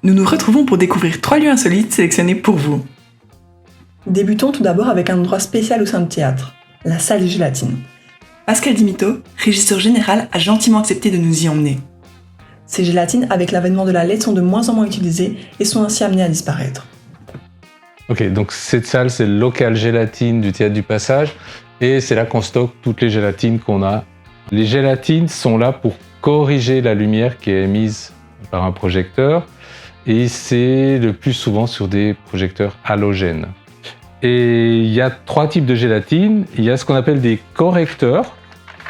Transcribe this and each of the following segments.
Nous nous retrouvons pour découvrir 3 lieux insolites sélectionnés pour vous. Débutons tout d'abord avec un endroit spécial au sein du théâtre, la salle de gélatine. Pascal Dimito, régisseur général, a gentiment accepté de nous y emmener. Ces gélatines, avec l'avènement de la LED, sont de moins en moins utilisées et sont ainsi amenées à disparaître. Ok, donc cette salle, c'est le local gélatine du Théâtre du Passage et c'est là qu'on stocke toutes les gélatines qu'on a. Les gélatines sont là pour corriger la lumière qui est émise par un projecteur et c'est le plus souvent sur des projecteurs halogènes. Et il y a 3 types de gélatines. Il y a ce qu'on appelle des correcteurs,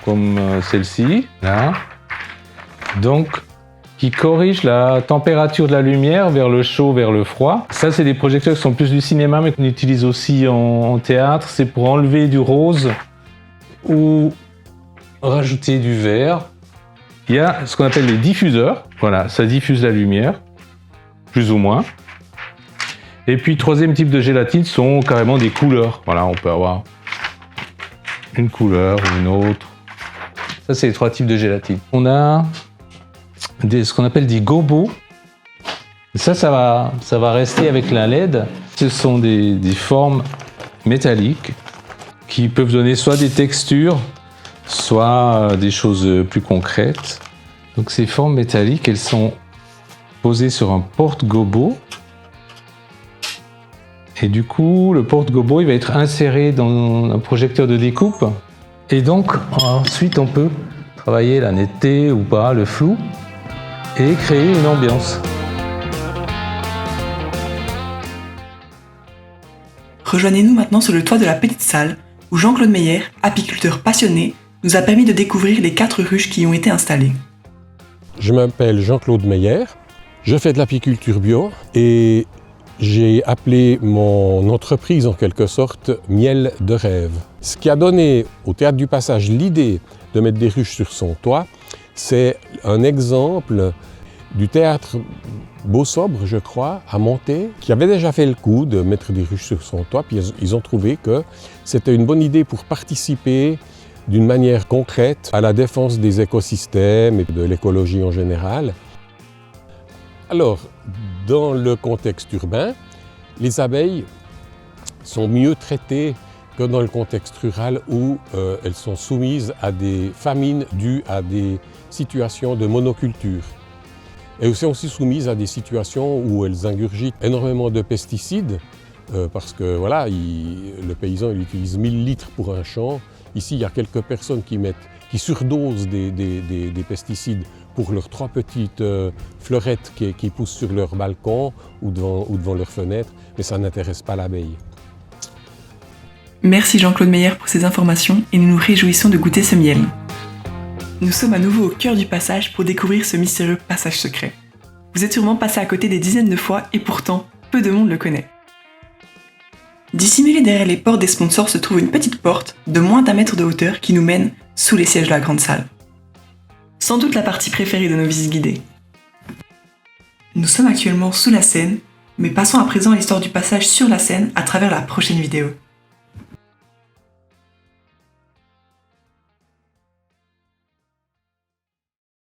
comme celle-ci, là. Donc, qui corrigent la température de la lumière vers le chaud, vers le froid. Ça, c'est des projecteurs qui sont plus du cinéma, mais qu'on utilise aussi en théâtre. C'est pour enlever du rose ou rajouter du vert. Il y a ce qu'on appelle les diffuseurs. Voilà, ça diffuse la lumière, plus ou moins. Et puis, 3e type de gélatine sont carrément des couleurs. Voilà, on peut avoir une couleur ou une autre. Ça, c'est les 3 types de gélatine. On a ce qu'on appelle des gobos. Ça va rester avec la LED. Ce sont des formes métalliques qui peuvent donner soit des textures, soit des choses plus concrètes. Donc ces formes métalliques, elles sont posées sur un porte-gobo. Et du coup, le porte-gobo, il va être inséré dans un projecteur de découpe. Et donc, ensuite, on peut travailler la netteté ou pas, le flou, et créer une ambiance. Rejoignez-nous maintenant sur le toit de la petite salle où Jean-Claude Meyer, apiculteur passionné, nous a permis de découvrir les 4 ruches qui y ont été installées. Je m'appelle Jean-Claude Meyer, je fais de l'apiculture bio et j'ai appelé mon entreprise en quelque sorte Miel de rêve. Ce qui a donné au Théâtre du Passage l'idée de mettre des ruches sur son toit, c'est un exemple du théâtre Beau-Sobre, je crois, à Monté, qui avait déjà fait le coup de mettre des ruches sur son toit, puis ils ont trouvé que c'était une bonne idée pour participer d'une manière concrète à la défense des écosystèmes et de l'écologie en général. Alors, dans le contexte urbain, les abeilles sont mieux traitées que dans le contexte rural où elles sont soumises à des famines dues à des situations de monoculture. Elles sont aussi soumises à des situations où elles ingurgitent énormément de pesticides parce que voilà, le paysan il utilise 1000 litres pour un champ. Ici, il y a quelques personnes qui surdosent des pesticides pour leurs 3 petites fleurettes qui poussent sur leur balcon ou devant leur fenêtre, mais ça n'intéresse pas l'abeille. Merci Jean-Claude Meyer pour ces informations et nous nous réjouissons de goûter ce miel. Nous sommes à nouveau au cœur du passage pour découvrir ce mystérieux passage secret. Vous êtes sûrement passé à côté des dizaines de fois et pourtant, peu de monde le connaît. Dissimulée derrière les portes des sponsors se trouve une petite porte de moins d'1 mètre de hauteur qui nous mène sous les sièges de la grande salle. Sans doute la partie préférée de nos visites guidées. Nous sommes actuellement sous la scène, mais passons à présent à l'histoire du passage sur la scène à travers la prochaine vidéo.